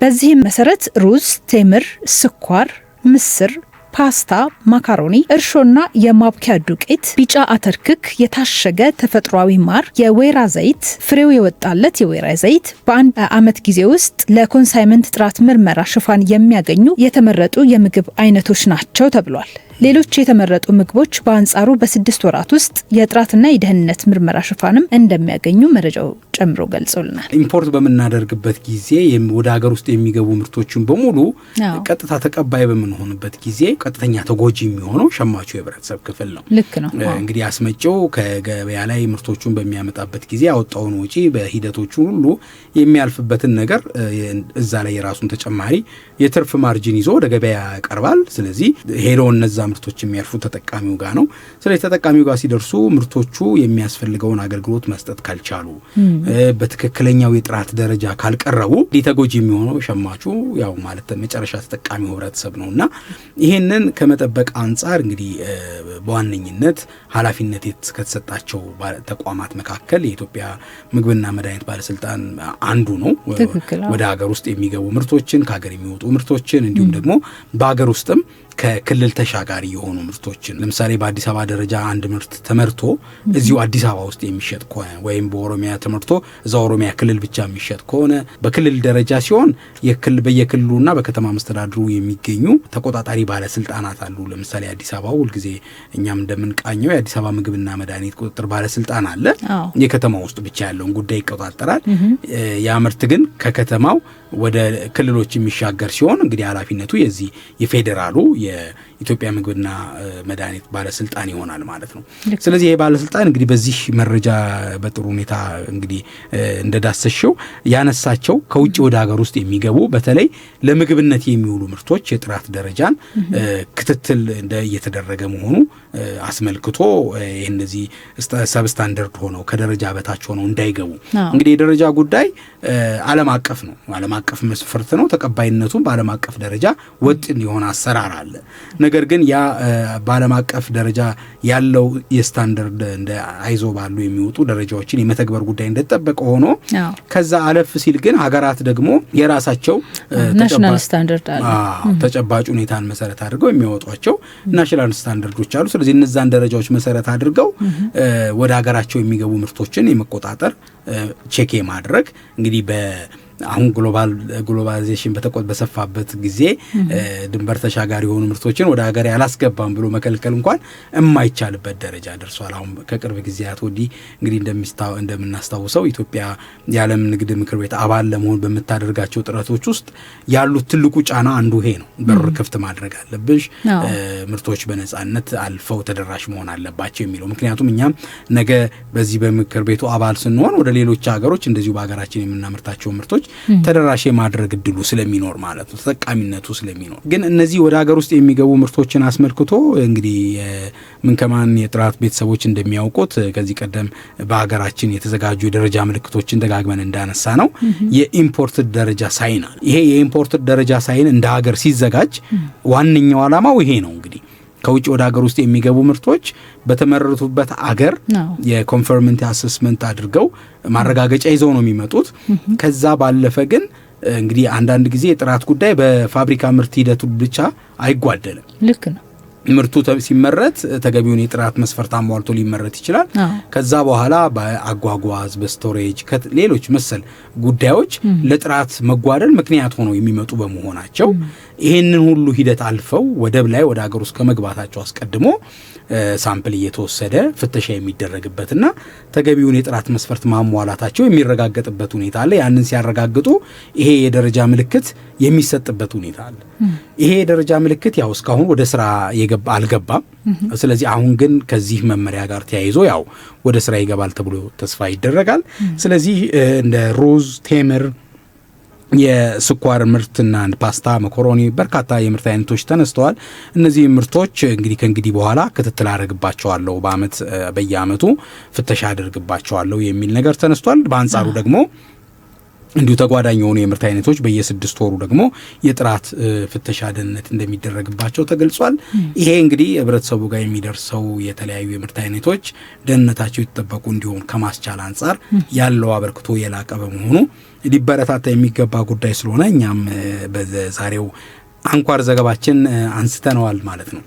በዚህም መሰረት ሩዝ፣ ቴምር፣ ስኳር፣ ምስር፣ ፓስታ፣ ማካሮኒ፣ እርሾና የማብኪያ ዱቄት፣ ቢጫ አተርክክ፣ የታሸገ ተፈጥሯዊ ማር፣ የወይራ ዘይት፣ ፍሬው የወጣለት የወይራ ዘይት በአንድ ዓመት ጊዜ ውስጥ ለኮንሳይመንት ጥራት ምርመራ ሽፋን የሚያገኙ የተመረጡ የምግብ አይነቶች ናቸው ተብሏል። ሌሎች የተመረጡ ምግቦች በአንጻሩ በ6 ወራት ውስጥ የጥራትና የደህንነት ምርመራ ሽፋንም እንደሚያገኙ መረጃው ጨምሮ ገልጾልናል። ኢምፖርት በምናደርግበት ጊዜ ወደ ሀገር ውስጥ የሚገቡ ምርቶችን በሙሉ ቀጥታ ተቀባይ በምንሆንበት ጊዜ ቀጥተኛ ተጎጂ የሚሆነው ሸማቹ የህብረተሰብ ክፍል ነው። ልክ ነው። እንግዲህ አስመጪው ከገበያ ላይ ምርቶቹን በሚያመጣበት ጊዜ ያወጣውን ወጪ በሂደቶቹ ሁሉ የሚያልፍበትን ነገር እዛ ላይ የራሱን ተጨማሪ የትርፍ ማርጂን ይዞ ወደ ገበያ ያቀርባል። ስለዚህ ሄዶ እነዛ ምርቶች የሚያርፉ ተጠቃሚው ጋር ነው። ስለዚህ ተጠቃሚው ጋር ሲደርሱ ምርቶቹ የሚያስፈልገውን አገልግሎት መስጠት ካልቻሉ በትክክለኛው የጥራት ደረጃ ካልቀረቡ ሊተጎጂ የሚሆነው ሸማቹ ያው ማለት መጨረሻ ተጠቃሚው ህብረተሰብ ነውና ይሄንን ከመጠበቅ አንጻር እንግዲህ በዋነኝነት ኃላፊነት ከተሰጣቸው ተቋማት መካከል የኢትዮጵያ ምግብና መድኃኒት ባለስልጣን አንዱ ነው። ወደ ሀገር ውስጥ የሚገቡ ምርቶችን ከሀገር የሚወጡ ምርቶችን እንዲሁም ደግሞ በሀገር ውስጥም ከክልል ተሻጋሪ የሆኑ ምርቶችን ለምሳሌ በአዲስ አበባ ደረጃ አንድ ምርት ተመርቶ እዚሁ አዲስ አበባ ውስጥ የሚሸጥ ከሆነ ወይም በኦሮሚያ ተመርቶ እዛው ኦሮሚያ ክልል ብቻ የሚሸጥ ከሆነ በክልል ደረጃ ሲሆን በየክልሉና በከተማ መስተዳድሩ የሚገኙ ተቆጣጣሪ ባለስልጣናት አሉ። ለምሳሌ አዲስ አበባ ሁልጊዜ እኛም እንደምንቃኘው የአዲስ አበባ ምግብና መድኃኒት ቁጥጥር ባለስልጣን አለ። የከተማ ውስጥ ብቻ ያለውን ጉዳይ ይቆጣጠራል። ያ ምርት ግን ከከተማው ወደ ክልሎች የሚሻገር ሲሆን እንግዲህ ኃላፊነቱ የዚህ የፌዴራሉ የኢትዮጵያ ምግብና መድኃኒት ባለስልጣን ይሆናል ማለት ነው። ስለዚህ ይሄ ባለስልጣን እንግዲህ በዚህ መረጃ በጥሩ ሁኔታ እንግዲህ እንደዳሰሽው ያነሳቸው ከውጭ ወደ ሀገር ውስጥ የሚገቡ በተለይ ለምግብነት የሚውሉ ምርቶች የጥራት ደረጃን ክትትል እየተደረገ መሆኑ አስመልክቶ እነዚህ ሰብስታንዳርድ ሆነው ከደረጃ በታች ሆነው እንዳይገቡ እንግዲህ የደረጃ ጉዳይ ዓለም አቀፍ ነው። ዓለም አቀፍ መስፈርት ነው። ተቀባይነቱም በዓለም አቀፍ ደረጃ ወጥ የሆነ አሰራር አለ። ነገር ግን ያ በዓለም አቀፍ ደረጃ ያለው የስታንዳርድ እንደ አይዞ ባሉ የሚወጡ ደረጃዎችን የመተግበር ጉዳይ እንደተጠበቀ ሆኖ ከዛ አለፍ ሲል ግን ሀገራት ደግሞ የራሳቸው ናሽናል ስታንዳርድ አለ። ተጨባጭ ሁኔታን መሰረት አድርገው የሚያወጧቸው ናሽናል ስታንዳርዶች አሉ። ስለዚህ እነዛን ደረጃዎች መሰረት አድርገው ወደ ሀገራቸው የሚገቡ ምርቶችን የመቆጣጠር ቼክ ማድረግ እንግዲህ አሁን ግሎባላይዜሽን በሰፋበት ጊዜ ድንበር ተሻጋሪ የሆኑ ምርቶችን ወደ ሀገር ያላስገባም ብሎ መከልከል እንኳን የማይቻልበት ደረጃ ደርሷል። አሁን ከቅርብ ጊዜያት ወዲህ እንግዲህ እንደምናስታውሰው ኢትዮጵያ የዓለም ንግድ ምክር ቤት አባል ለመሆን በምታደርጋቸው ጥረቶች ውስጥ ያሉት ትልቁ ጫና አንዱ ይሄ ነው። በር ክፍት ማድረግ አለብሽ፣ ምርቶች በነጻነት አልፈው ተደራሽ መሆን አለባቸው የሚለው ምክንያቱም እኛም ነገ በዚህ በምክር ቤቱ አባል ስንሆን ወደ ሌሎች ሀገሮች እንደዚሁ በሀገራችን የምናመርታቸው ምርቶች ተደራሽ ማድረግ እድሉ ስለሚኖር ማለት ነው፣ ተጠቃሚነቱ ስለሚኖር። ግን እነዚህ ወደ ሀገር ውስጥ የሚገቡ ምርቶችን አስመልክቶ እንግዲህ ምንከማን የጥራት ቤተሰቦች እንደሚያውቁት ከዚህ ቀደም በሀገራችን የተዘጋጁ የደረጃ ምልክቶችን ደጋግመን እንዳነሳ ነው የኢምፖርት ደረጃ ሳይን አለ። ይሄ የኢምፖርት ደረጃ ሳይን እንደ ሀገር ሲዘጋጅ ዋነኛው ዓላማው ይሄ ነው። እንግዲህ ከውጭ ወደ ሀገር ውስጥ የሚገቡ ምርቶች በተመረቱበት አገር የኮንፈርመንት አሰስመንት አድርገው ማረጋገጫ ይዘው ነው የሚመጡት። ከዛ ባለፈ ግን እንግዲህ አንዳንድ ጊዜ የጥራት ጉዳይ በፋብሪካ ምርት ሂደቱ ብቻ አይጓደልም። ልክ ነው። ምርቱ ሲመረት ተገቢውን የጥራት መስፈርት አሟልቶ ሊመረት ይችላል። ከዛ በኋላ በአጓጓዝ በስቶሬጅ ሌሎች መሰል ጉዳዮች ለጥራት መጓደል ምክንያት ሆነው የሚመጡ በመሆናቸው ይሄንን ሁሉ ሂደት አልፈው ወደብ ላይ ወደ ሀገር ውስጥ ከመግባታቸው አስቀድሞ ሳምፕል እየተወሰደ ፍተሻ የሚደረግበትና ተገቢውን የጥራት መስፈርት ማሟላታቸው የሚረጋገጥበት ሁኔታ አለ። ያንን ሲያረጋግጡ ይሄ የደረጃ ምልክት የሚሰጥበት ሁኔታ አለ። ይሄ የደረጃ ምልክት ያው እስካሁን ወደ ስራ አልገባም። ስለዚህ አሁን ግን ከዚህ መመሪያ ጋር ተያይዞ ያው ወደ ስራ ይገባል ተብሎ ተስፋ ይደረጋል። ስለዚህ እንደ ሩዝ፣ ቴምር፣ የስኳር ምርትና ፓስታ፣ መኮሮኒ በርካታ የምርት አይነቶች ተነስተዋል። እነዚህ ምርቶች እንግዲህ ከእንግዲህ በኋላ ክትትል አደርግባቸዋለሁ፣ በየአመቱ ፍተሻ አደርግባቸዋለሁ የሚል ነገር ተነስቷል። በአንጻሩ ደግሞ እንዲሁ ተጓዳኝ የሆኑ የምርት አይነቶች በየ6 ወሩ ደግሞ የጥራት ፍተሻ ደህንነት እንደሚደረግባቸው ተገልጿል። ይሄ እንግዲህ ህብረተሰቡ ጋር የሚደርሰው የተለያዩ የምርት አይነቶች ደህንነታቸው የተጠበቁ እንዲሆን ከማስቻል አንጻር ያለው አበርክቶ የላቀ በመሆኑ ሊበረታታ የሚገባ ጉዳይ ስለሆነ እኛም በዛሬው አንኳር ዘገባችን አንስተነዋል ማለት ነው።